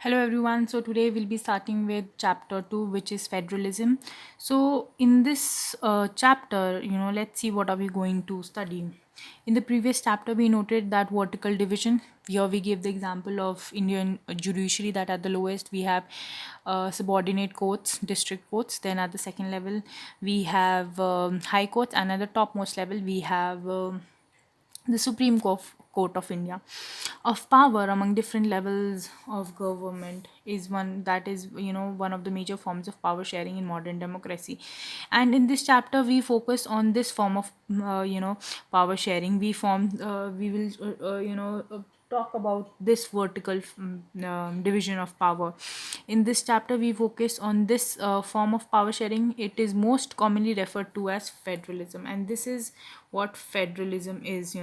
Hello everyone. So today we'll be starting with chapter 2, which is federalism. So in this chapter, let's see what are we going to study. In the previous chapter we noted that vertical division. Here we gave the example of Indian judiciary, that at the lowest we have subordinate courts, district courts. Then at the second level we have high courts, and at the topmost level we have the Supreme Court of India. Of power among different levels of government is one that is, one of the major forms of power sharing in modern democracy. And in this chapter, we focus on this form of, power sharing. We will, talk about this vertical division of power. In this chapter, we focus on this form of power sharing. It is most commonly referred to as federalism, and this is what federalism is.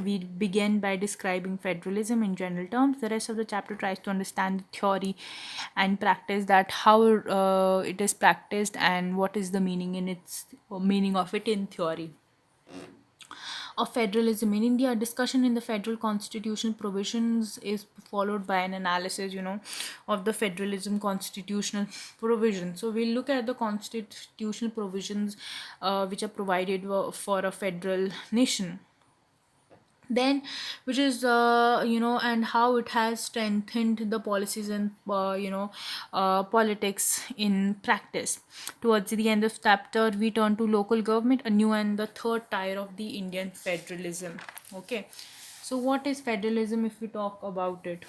We begin by describing federalism in general terms. The rest of the chapter tries to understand the theory and practice, that how it is practiced and what is the meaning of it in theory. Of federalism in India, discussion in the federal constitutional provisions is followed by an analysis, of the federalism constitutional provisions. So we'll look at the constitutional provisions which are provided for a federal nation, then which is and how it has strengthened the policies and politics in practice. Towards the end of chapter we turn to local government, a new and the third tier of the Indian federalism. Okay, so what is federalism if we talk about it?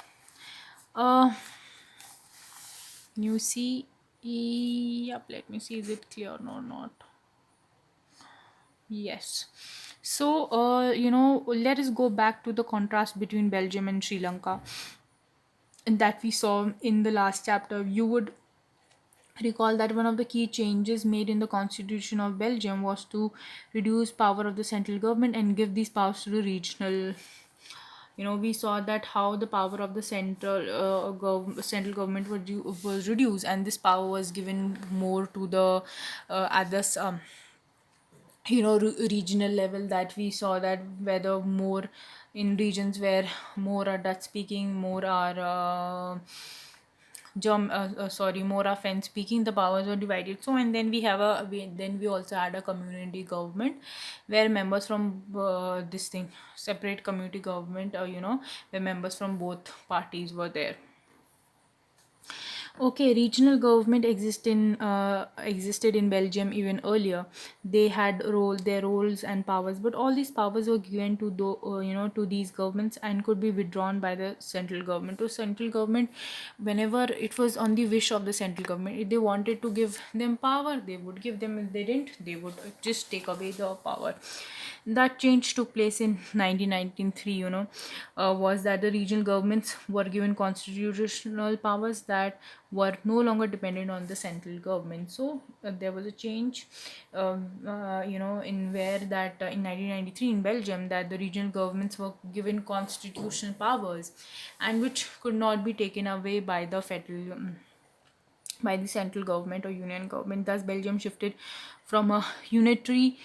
uh you see, yep, let me see, is it clear or not? Yes. So, let us go back to the contrast between Belgium and Sri Lanka that we saw in the last chapter. You would recall that one of the key changes made in the constitution of Belgium was to reduce power of the central government and give these powers to the regional. We saw that how the power of the central government was reduced, and this power was given more to the at this regional level, that we saw that whether more in regions where more are Dutch speaking, more are more are French speaking, the powers were divided. So, and then then we also had a community government where members from this thing separate community government, where members from both parties were there. Okay, regional government existed in Belgium even earlier. They had their roles and powers, but all these powers were given to to these governments and could be withdrawn by the central government. To central government, whenever it was on the wish of the central government, if they wanted to give them power, they would give them. If they didn't, they would just take away the power. That change took place in 1993, was that the regional governments were given constitutional powers that were no longer dependent on the central government. So there was a change, in where that in 1993 in Belgium, that the regional governments were given constitutional powers and which could not be taken away by the federal by the central government or union government. Thus, Belgium shifted from a unit. See,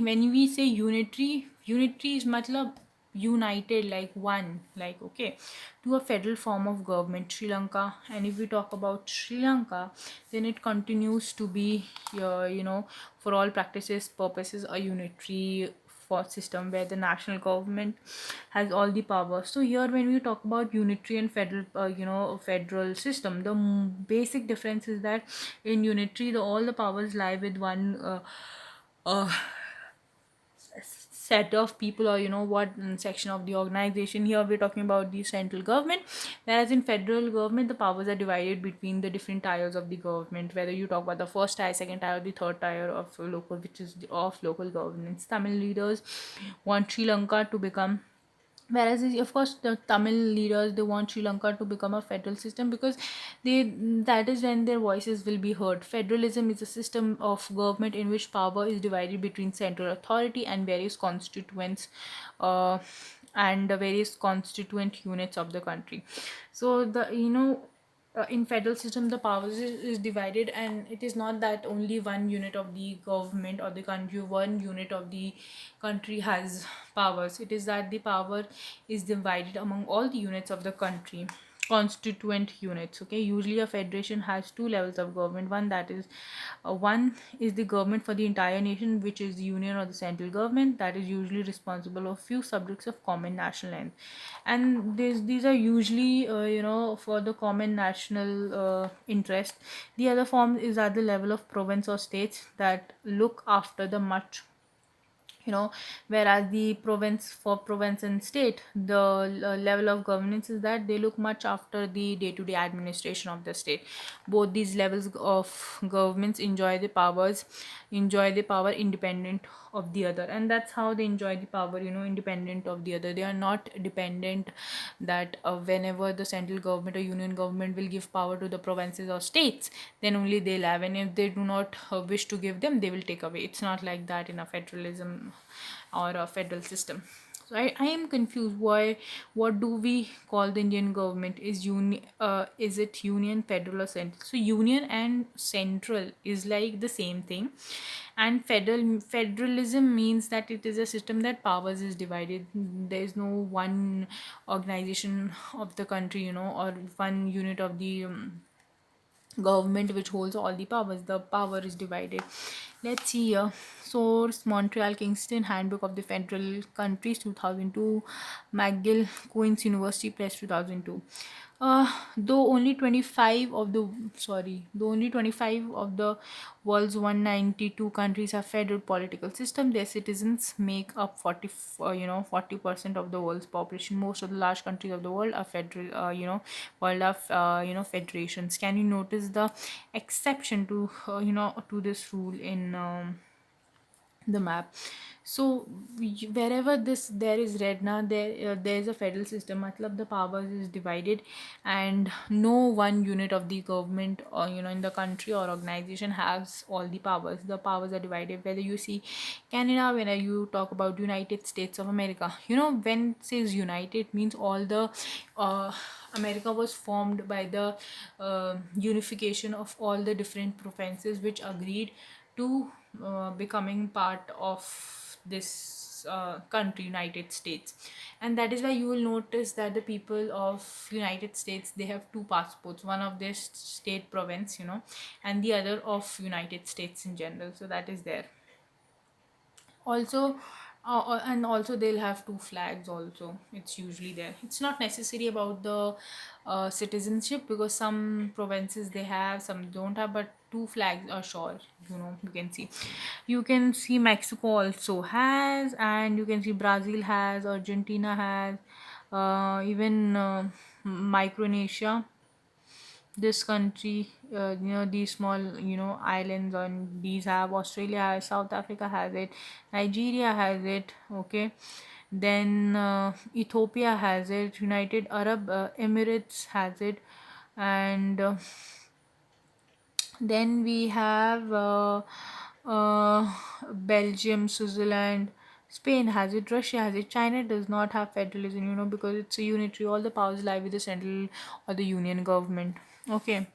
when we say unitary is matlab united, like one, like okay, to a federal form of government, Sri Lanka. And if we talk about Sri Lanka, then it continues to be, for all practices purposes, a unitary for system where the national government has all the power. So here when we talk about unitary and federal, federal system, the basic difference is that in unitary all the powers lie with one uh, set of people, or what section of the organization. Here we're talking about the central government, whereas in federal government the powers are divided between the different tiers of the government, whether you talk about the first tier, second tier, the third tier of local, which is of local governance. Tamil leaders want Sri Lanka to become, whereas of course the Tamil leaders, they want Sri Lanka to become a federal system, because they that is when their voices will be heard. Federalism is a system of government in which power is divided between central authority and various constituents, uh, and the various constituent units of the country. So the in federal system the powers is divided, and it is not that only one unit of the government or the country, one unit of the country has powers. It is that the power is divided among all the units of the country. constituent units. Okay, usually a federation has two levels of government. One is the government for the entire nation, which is the union or the central government, that is usually responsible of few subjects of common national end. And these are usually for the common national interest. The other form is at the level of province or states that look after the much, whereas the province, for province and state, the level of governance is that they look much after the day-to-day administration of the state. Both these levels of governments enjoy the power independent of the other, and that's how they enjoy the power, independent of the other. They are not dependent that whenever the central government or union government will give power to the provinces or states, then only they'll have, and if they do not wish to give them, they will take away. It's not like that in a federalism or a federal system. So I am confused. What do we call the Indian government? Is it union, federal, or central? So union and central is like the same thing, and federalism means that it is a system that powers is divided. There is no one organization of the country, or one unit of the government which holds all the powers. The power is divided. Let's see here. Source: Montreal Kingston Handbook of the Federal Countries 2002, McGill Queen's University Press 2002. Though only 25 of the though only 25 of the world's 192 countries have federal political system, their citizens make up 40% of the world's population. Most of the large countries of the world are federal, world of federations. Can you notice the exception to to this rule in the map? So wherever this there is red now, there is a federal system. Matlab the powers is divided, and no one unit of the government, or in the country or organization, has all the powers. The powers are divided. Whether you see Canada, when you talk about United States of America, when it says United, means all the America was formed by the unification of all the different provinces which agreed to becoming part of this country, United States. And that is why you will notice that the people of United States, they have two passports, one of their state province, and the other of United States in general. So that is there. Also, and also they'll have two flags also. It's usually there. It's not necessary about the citizenship, because some provinces they have, some don't have, but two flags are sure. You can see Mexico also has, and you can see Brazil has, Argentina has, even Micronesia, this country, these small, islands on these have. Australia has, South Africa has it, Nigeria has it. Okay, then Ethiopia has it, United Arab Emirates has it, and then we have Belgium, Switzerland, Spain has it, Russia has it. China does not have federalism, because it's a unitary. All the powers lie with the central or the union government. Okay,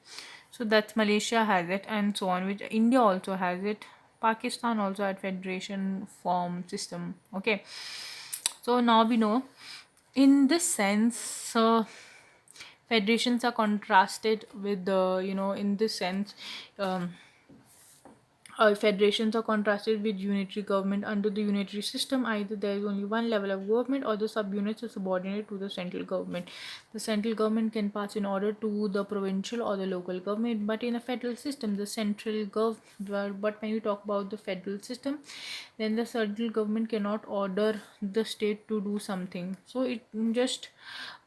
so that's Malaysia has it, and so on. Which India also has it. Pakistan also had federation form system. Okay, so now we know. In this sense, federations are contrasted with the, in this sense, um, federations are contrasted with unitary government. Under the unitary system, either there is only one level of government, or the subunits are subordinate to the central government. The central government can pass an order to the provincial or the local government, but in a federal system, the central but when you talk about the federal system, then the central government cannot order the state to do something. So it just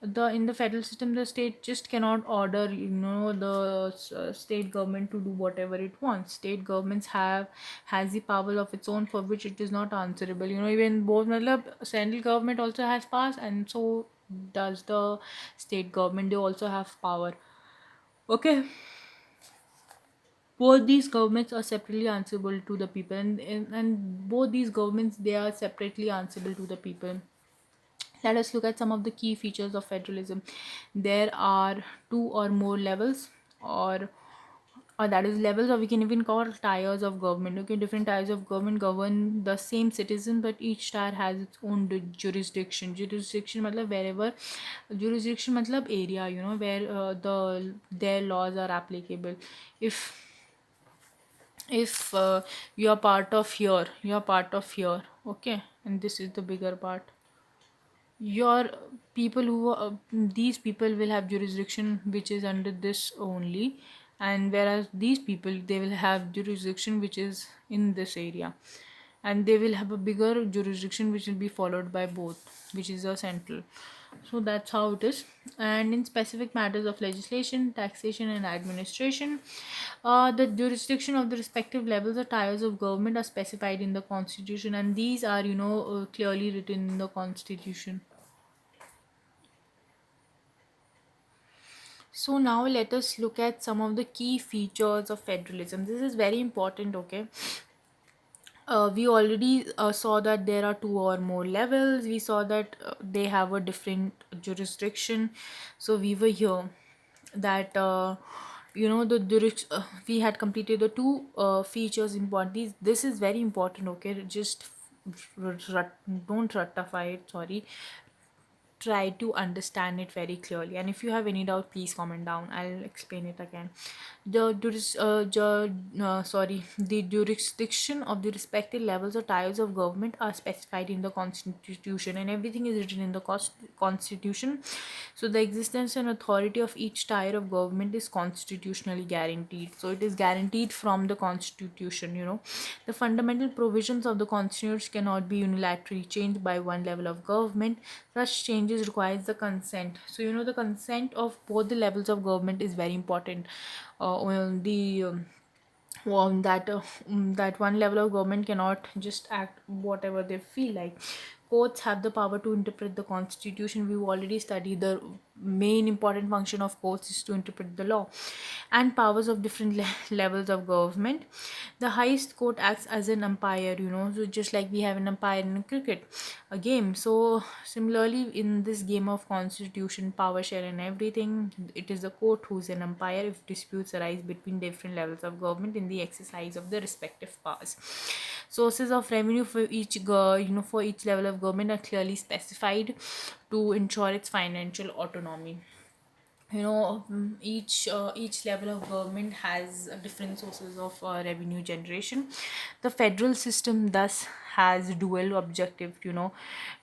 the in the federal system, the state just cannot order, the state government to do whatever it wants. State governments has the power of its own, for which it is not answerable. Even both matlab, central government also has powers, and so does the state government. They also have power. Okay, both these governments are separately answerable to the people, and both these governments, they are separately answerable to the people. Let us look at some of the key features of federalism. There are two or more levels, or or that is levels, or we can even call tiers of government. Okay, different tiers of government govern the same citizen, but each tier has its own jurisdiction. Jurisdiction matlab wherever, jurisdiction matlab area, where their laws are applicable. If if uh, you are part of here, okay, and this is the bigger part. Your people who these people will have jurisdiction which is under this only, and whereas these people, they will have jurisdiction which is in this area, and they will have a bigger jurisdiction which will be followed by both, which is a central. So that's how it is. And in specific matters of legislation, taxation, and administration, the jurisdiction of the respective levels or tiers of government are specified in the constitution, and these are, clearly written in the constitution. So now let us look at some of the key features of federalism. This is very important, okay? We already saw that there are two or more levels. We saw that they have a different jurisdiction. So we were here that we had completed the two features important. This is very important, okay? Just don't ratify it. Sorry, try to understand it very clearly, and if you have any doubt, please comment down, I'll explain it again. The jurisdiction of the respective levels or tiers of government are specified in the constitution, and everything is written in the constitution. So the existence and authority of each tier of government is constitutionally guaranteed. So it is guaranteed from the constitution. The fundamental provisions of the constitution cannot be unilaterally changed by one level of government. Such changes requires the consent. So the consent of both the levels of government is very important. Well, the that one level of government cannot just act whatever they feel like. Courts have the power to interpret the constitution. We've already studied the main important function of courts is to interpret the law. And powers of different levels of government. The highest court acts as an umpire, so just like we have an umpire in cricket, a game. So similarly, in this game of constitution, power share and everything, it is the court who's an umpire if disputes arise between different levels of government in the exercise of the respective powers. Sources of revenue for for each level of government are clearly specified to ensure its financial autonomy. Each level of government has different sources of revenue generation. The federal system thus has dual objective,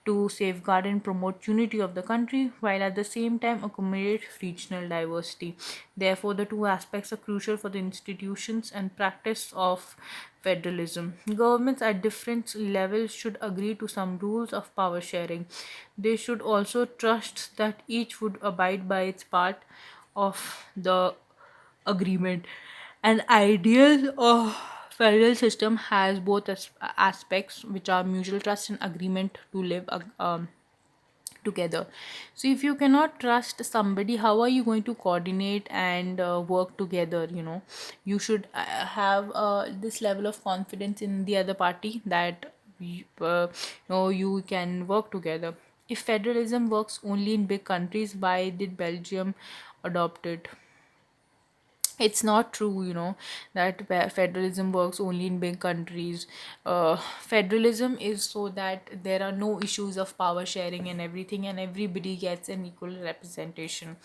to safeguard and promote unity of the country while at the same time accommodate regional diversity. Therefore the two aspects are crucial for the institutions and practice of federalism. Governments at different levels should agree to some rules of power sharing. They should also trust that each would abide by its part of the agreement. An ideal federal system has both aspects, which are mutual trust and agreement to live together. So if you cannot trust somebody, how are you going to coordinate and work together? You should have this level of confidence in the other party that you can work together. If federalism works only in big countries, why did Belgium adopt it? It's not true, that federalism works only in big countries. Federalism is so that there are no issues of power sharing and everything, and everybody gets an equal representation.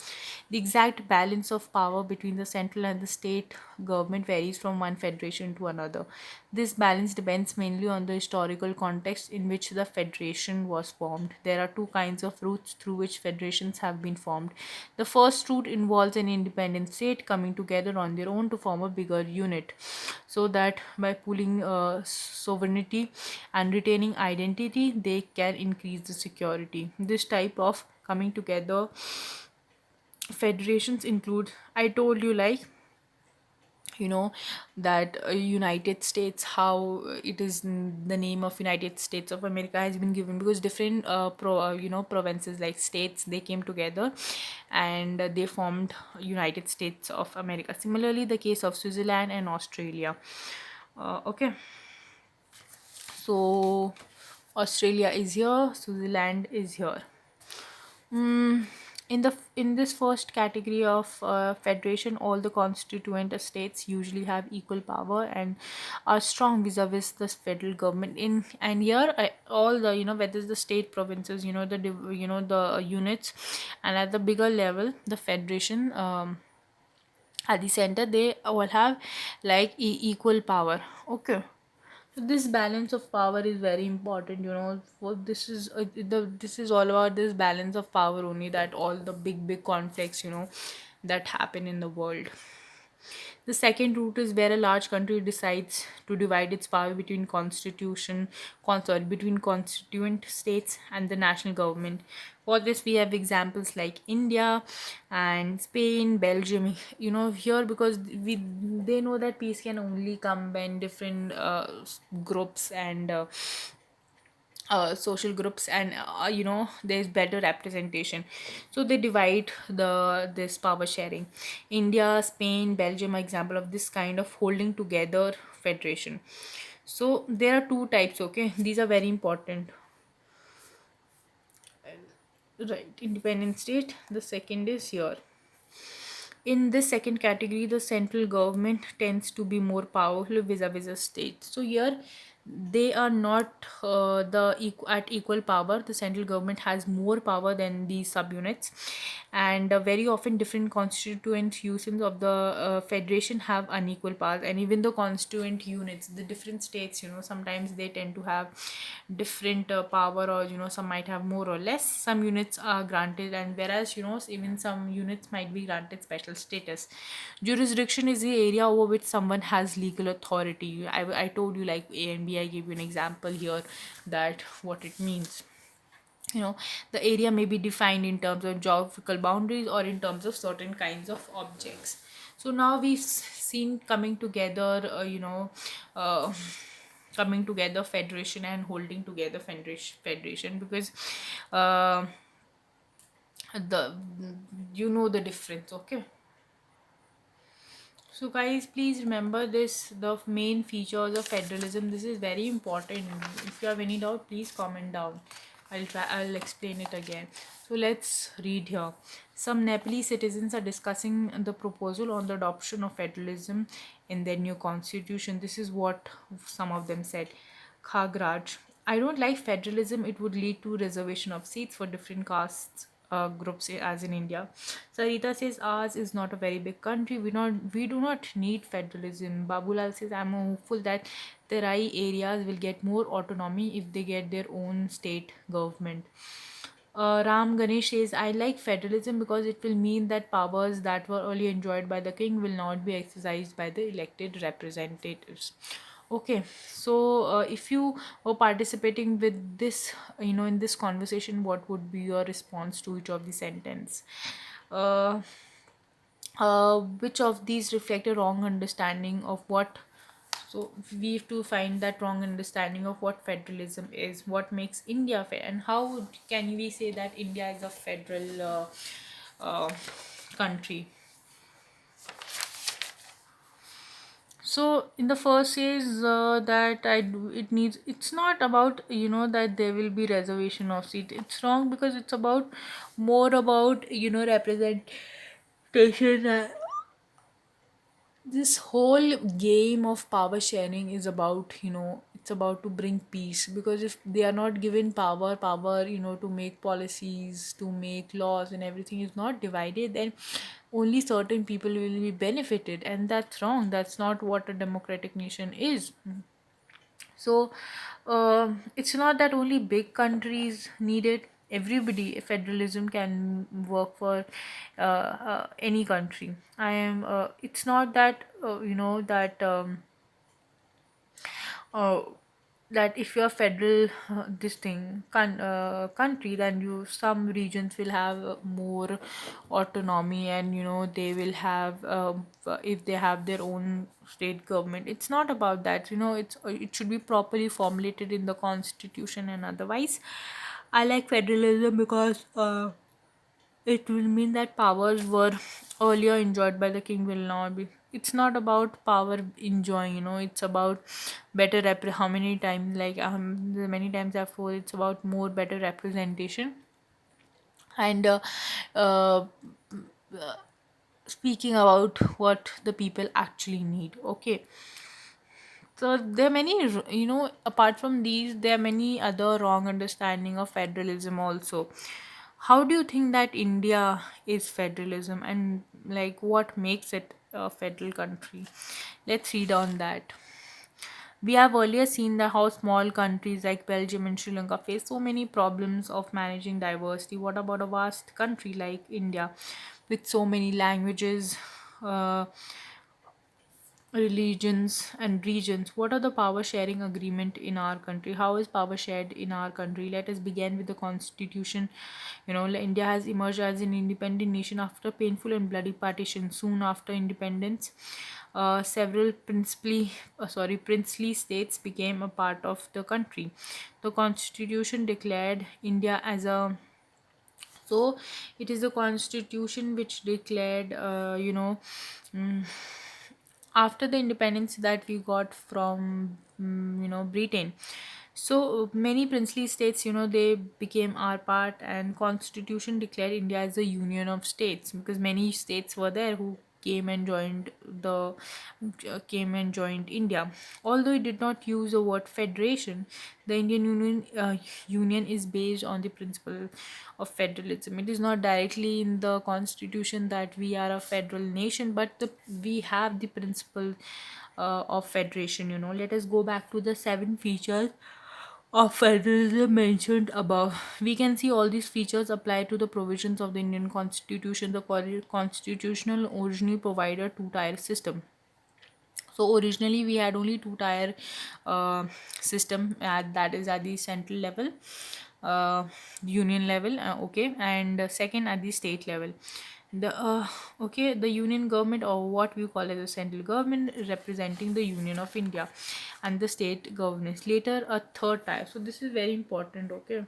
The exact balance of power between the central and the state government varies from one federation to another. This balance depends mainly on the historical context in which the federation was formed. There are two kinds of routes through which federations have been formed. The first route involves an independent state coming together on their own to form a bigger unit, so that by pooling sovereignty and retaining identity, they can increase the security. This type of coming together federations include, I told you, like, you know that United States, how it is the name of United States of America has been given because different provinces, like states, they came together and they formed United States of America. Similarly, the case of Switzerland and Australia. Okay, so Australia is here, Switzerland is here. Mm, In this first category of federation, all the constituent states usually have equal power and are strong vis-a-vis the federal government. In and here all the, whether it's the state, provinces, the units, and at the bigger level the federation, at the center, they all have like equal power. Okay, so this balance of power is very important. For this is this is all about this balance of power only, that all the big conflicts, that happen in the world. The second route is where a large country decides to divide its power between between constituent states and the national government. For this, we have examples like India and Spain, Belgium. Here, because they know that peace can only come when different groups and social groups, and there's better representation, so they divide this power sharing. India, Spain, Belgium are example of this kind of holding together federation. So there are two types, okay, these are very important. Right, independent state, the second is here. In this second category, the central government tends to be more powerful vis-a-vis a state. So here, they are not at equal power. The central government has more power than these subunits, and very often different constituent units of the federation have unequal powers. And even the constituent units, the different states, sometimes they tend to have different power, or some might have more or less. Some units are granted, and whereas even some units might be granted special status. Jurisdiction is the area over which someone has legal authority. I told you like A and B. I gave you an example here that what it means. The area may be defined in terms of geographical boundaries or in terms of certain kinds of objects. So now we've seen coming together, uh, coming together federation and holding together federation, because uh, the the difference, okay. So guys, please remember this, the main features of federalism. This is very important. If you have any doubt, please comment down. I'll explain it again. So let's read here. Some Nepalese citizens are discussing the proposal on the adoption of federalism in their new constitution. This is what some of them said. Khagraj, I don't like federalism. It would lead to reservation of seats for different castes, groups as in India. Sarita says ours is not a very big country. We do not need federalism. Babulal says I'm hopeful that the Rai areas will get more autonomy if they get their own state government. Ram Ganesh says, I like federalism because it will mean that powers that were earlier enjoyed by the king will not be exercised by the elected representatives. Okay, so if you were participating with this, in this conversation, what would be your response to each of the sentence? Uh, which of these reflect a wrong understanding of what, so we have to find that wrong understanding of what federalism is, what makes India fair, and how can we say that India is a federal uh, country. So in the first is that it needs, it's not about that there will be reservation of seat. It's wrong because it's about more about representation. This whole game of power sharing is about, it's about to bring peace, because if they are not given power, to make policies, to make laws, and everything is not divided, then only certain people will be benefited, and that's wrong. That's not what a democratic nation is. So it's not that only big countries need it. Everybody, federalism can work for any country. I am. It's not that uh, that if you're federal this thing country, then you some regions will have more autonomy, and they will have if they have their own state government. It's not about that. It should be properly formulated in the constitution, and otherwise I like federalism because it will mean that powers were earlier enjoyed by the king will now be. It's not about power enjoying, it's about better how many times, like many times I've told, it's about more better representation and uh, speaking about what the people actually need. Okay, so there are many, apart from these, there are many other wrong understanding of federalism also. How do you think that India is federalism, and like what makes it a federal country? Let's read on that. We have earlier seen that how small countries like Belgium and Sri Lanka face so many problems of managing diversity. What about a vast country like India with so many languages, uh, religions and regions? What are the power sharing agreement in our country? How is power shared in our country? Let us begin with the constitution. India has emerged as an independent nation after painful and bloody partition. Soon after independence, several princely states became a part of the country. The constitution declared India as a, so it is the constitution which declared, mm, after the independence that we got from, Britain. So many princely states, they became our part, and constitution declared India as a union of states, because many states were there who the came and joined India. Although it did not use the word federation, the Indian Union is based on the principle of federalism. It is not directly in the constitution that we are a federal nation, but we have the principle of federation. Let us go back to the seven features of federalism mentioned above. We can see all these features apply to the provisions of the Indian Constitution. The constitutional originally provided a two-tier system. So originally we had only two-tier system, that is at the central level, uh, union level, okay, and second at the state level. The union government, or what we call as the central government, representing the Union of India, and the state governance. Later a third tier. So this is very important. Okay.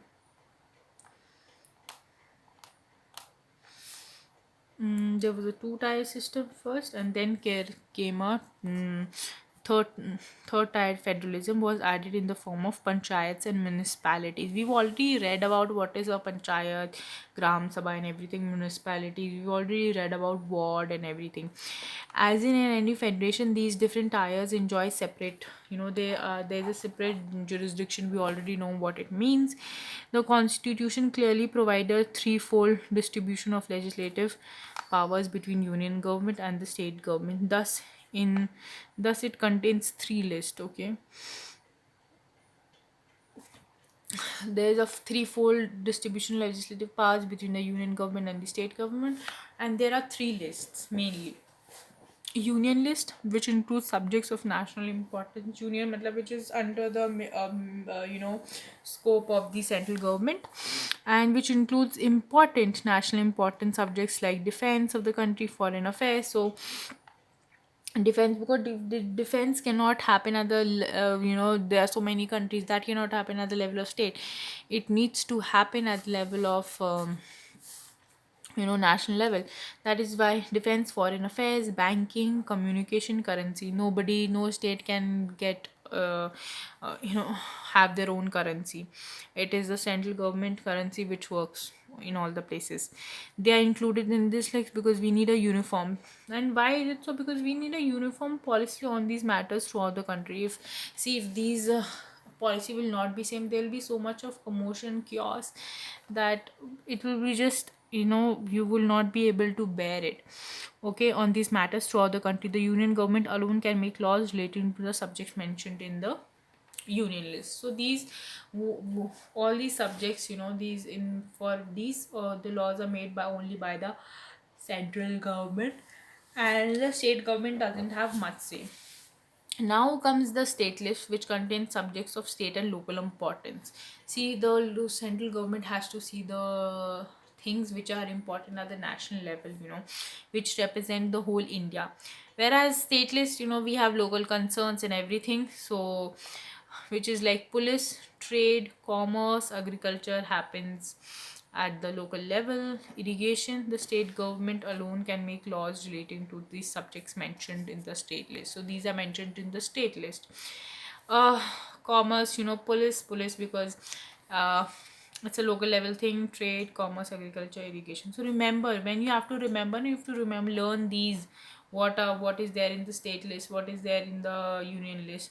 There was a two-tier system first, and then came a third third-tier federalism was added in the form of panchayats and municipalities. We've already read about what is a panchayat, gram sabha, and everything. Municipalities. We've already read about ward and everything. As in any federation, these different tiers enjoy separate. There's a separate jurisdiction. We already know what it means. The constitution clearly provided threefold distribution of legislative powers between union government and the state government. Thus it contains three lists. Okay, there is a threefold distribution of legislative powers between the union government and the state government, and there are three lists mainly. Union list, which includes subjects of national importance. Union matlab which is under the scope of the central government, and which includes important national important subjects like defense of the country, foreign affairs. So defense, because defense cannot happen at the there are so many countries that cannot happen at the level of state. It needs to happen at the level of national level. That is why defense, foreign affairs, banking, communication, currency. Nobody, no state can get have their own currency. It is the central government currency which works in all the places. They are included in this list because we need a uniform. And why is it so? Because we need a uniform policy on these matters throughout the country. If these policy will not be same, there will be so much of commotion, chaos, that it will be just, you will not be able to bear it. Okay, on these matters throughout the country, the union government alone can make laws relating to the subjects mentioned in the union list. So these all these subjects, these in for these the laws are made by only by the central government, and the state government doesn't have much say. Now comes the state list, which contains subjects of state and local importance. See, the central government has to see the things which are important at the national level, which represent the whole India. Whereas state list, we have local concerns and everything. So, which is like police, trade, commerce, agriculture happens at the local level. Irrigation, the state government alone can make laws relating to these subjects mentioned in the state list. So these are mentioned in the state list. uh Commerce, police because uh It's a local level thing: trade, commerce, agriculture, irrigation. So remember, when you have to remember, learn these. What is there in the state list, what is there in the union list.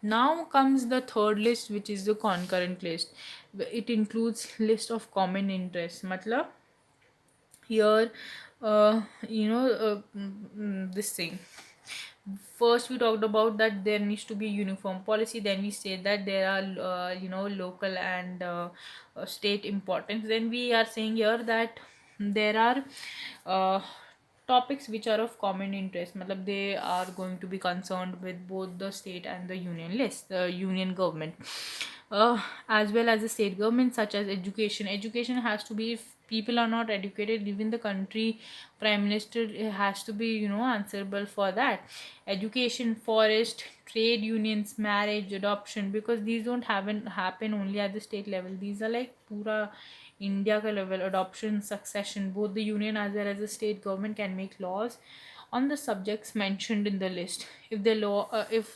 Now comes the third list, which is the concurrent list. It includes list of common interests. Matlab, here, this thing. First we talked about that there needs to be uniform policy, then we say that there are local and state importance. Then we are saying here that there are uh, topics which are of common interest. Matlab, they are going to be concerned with both the state and the union list, the union government, as well as the state government, such as education. Education has to be, if people are not educated, even the country prime minister has to be answerable for that. Education, forest, trade unions, marriage, adoption, because these don't happen only at the state level. These are like pura India ka level. Adoption, succession, both the union as well as the state government can make laws on the subjects mentioned in the list. If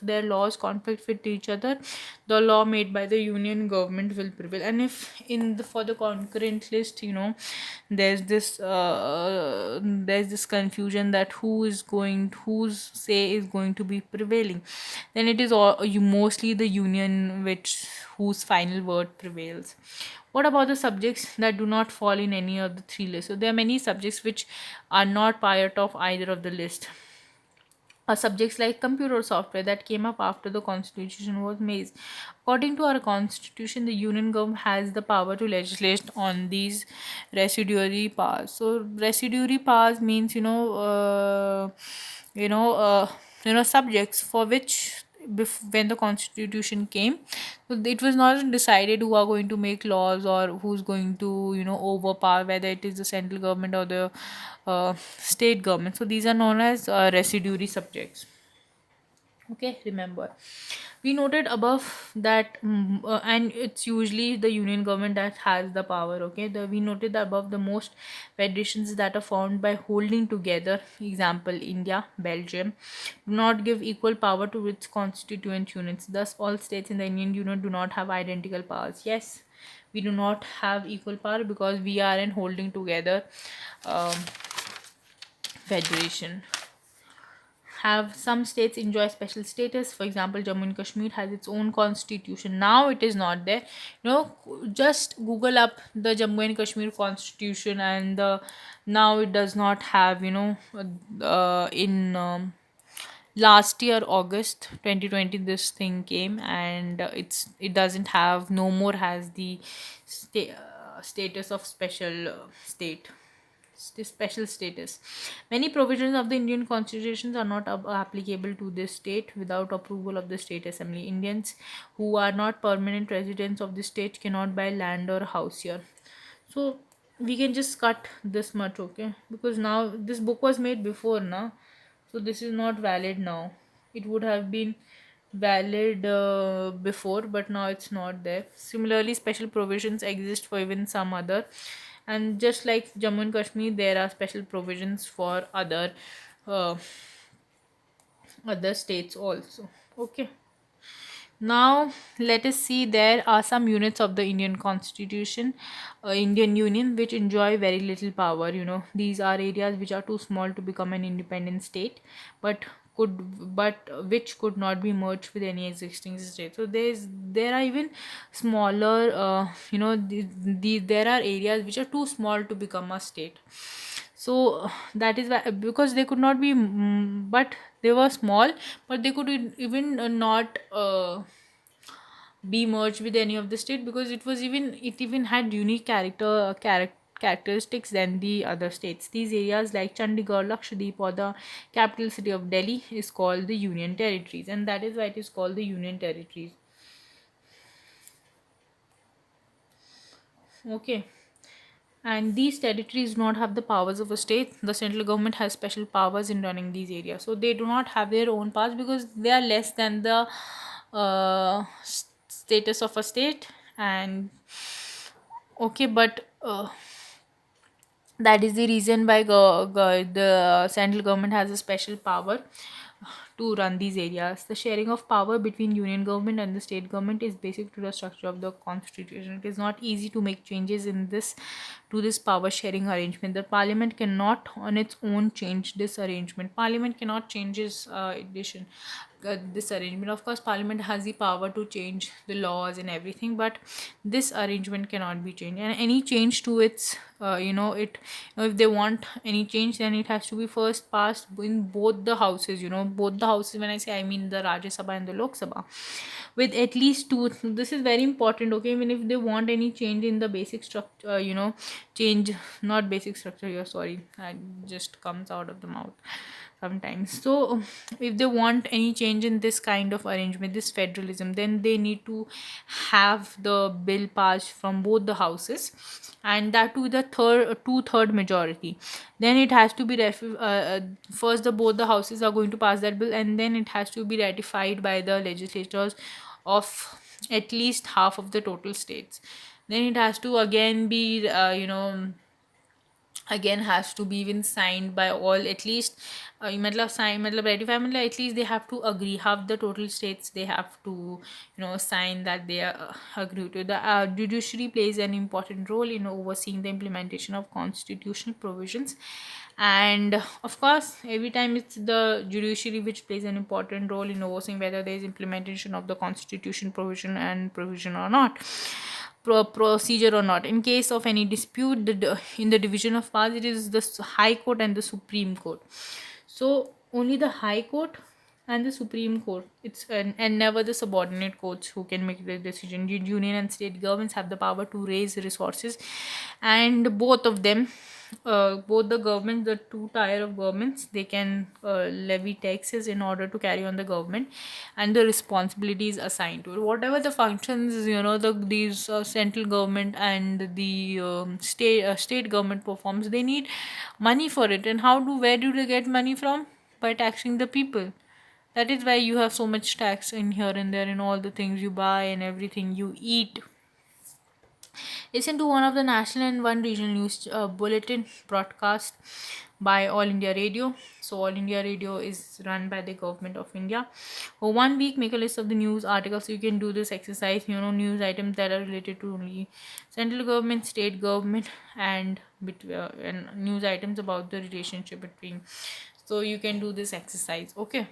their laws conflict with each other, the law made by the union government will prevail. And if in the for the concurrent list, there's this confusion that whose say is going to be prevailing, then it is all you mostly the union which whose final word prevails. What about the subjects that do not fall in any of the three lists? So there are many subjects which are not part of either of the list. Subjects like computer software that came up after the constitution was made. According to our constitution, the union government has the power to legislate on these residuary powers. So residuary powers means you know subjects for which when the constitution came, so it was not decided who are going to make laws or who's going to overpower, whether it is the central government or the state government. So these are known as residuary subjects. Okay, remember, we noted above that, and it's usually the union government that has the power. Okay, we noted that above, the most federations that are formed by holding together, example India, Belgium, do not give equal power to its constituent units. Thus all states in the Indian Union do not have identical powers. Yes, we do not have equal power because we are in holding together um, federation. Have some states enjoy special status. For example, Jammu and Kashmir has its own constitution. Now it is not there. Just Google up the Jammu and Kashmir constitution, and now it does not have. In last year August 2020, this thing came, and it doesn't have, no more has the status of special state. Special status. Many provisions of the Indian constitutions are not applicable to this state without approval of the state assembly. Indians who are not permanent residents of the state cannot buy land or house here. So we can just cut this much, okay? Because now this book was made before now, so this is not valid now. It would have been valid before, but now it's not there. Similarly, special provisions exist for even some other, and just like Jammu and Kashmir, there are special provisions for uh, other states also. Okay. Now, let us see, there are some units of the Indian Constitution, Indian Union, which enjoy very little power. These are areas which are too small to become an independent state, but which could not be merged with any existing state. So there are even smaller, there are areas which are too small to become a state. So that is why, because they could not be, but they were small, but they could even not be merged with any of the state, because it even had unique characteristics than the other states. These areas like Chandigarh, Lakshadweep, or the capital city of Delhi is called the Union Territories, and that is why it is called the Union Territories. Okay. And these territories do not have the powers of a state. The central government has special powers in running these areas, so they do not have their own powers because they are less than the status of a state. And okay, but that is the reason why the central government has a special power to run these areas. The sharing of power between union government and the state government is basic to the structure of the constitution. It is not easy to make changes in this to this power sharing arrangement. The parliament cannot on its own change this arrangement. Parliament cannot change this arrangement. Of course, parliament has the power to change the laws and everything, but this arrangement cannot be changed. And any change to its if they want any change, then it has to be first passed in both the houses. Both the houses, when I say, I mean the Rajya Sabha and the Lok Sabha, with at least two. This is very important. Okay, even if they want any change in the basic structure, change, not basic structure here, sorry, it just comes out of the mouth sometimes. So if they want any change in this kind of arrangement, this federalism, then they need to have the bill passed from both the houses, and that to the two-third majority. Then it has to be first the both the houses are going to pass that bill, and then it has to be ratified by the legislators of at least half of the total states. Then it has to again be again has to be even signed by all, at least matlab sign, matlab ratify, matlab at least they have to agree, half the total states they have to sign that they are agree to. The judiciary plays an important role in overseeing the implementation of constitutional provisions, and of course every time it's the judiciary which plays an important role in overseeing whether there is implementation of the constitution provision or not, procedure or not. In case of any dispute, in the division of powers, it is the High Court and the Supreme Court. So only the High Court and the Supreme Court, and never the subordinate courts who can make the decision. Union and state governments have the power to raise resources, and both of them, both the governments, the two tier of governments, they can levy taxes in order to carry on the government, and the responsibilities assigned to it. Whatever the functions, these central government and the state government performs, they need money for it. And where do they get money from? By taxing the people. That is why you have so much tax in here and there in all the things you buy and everything you eat. Listen to one of the national and one regional news bulletin broadcast by All India Radio. So All India Radio is run by the government of India. For 1 week, make a list of the news articles. You can do this exercise. News items that are related to only central government, state government, and news items about the relationship between. So you can do this exercise. Okay.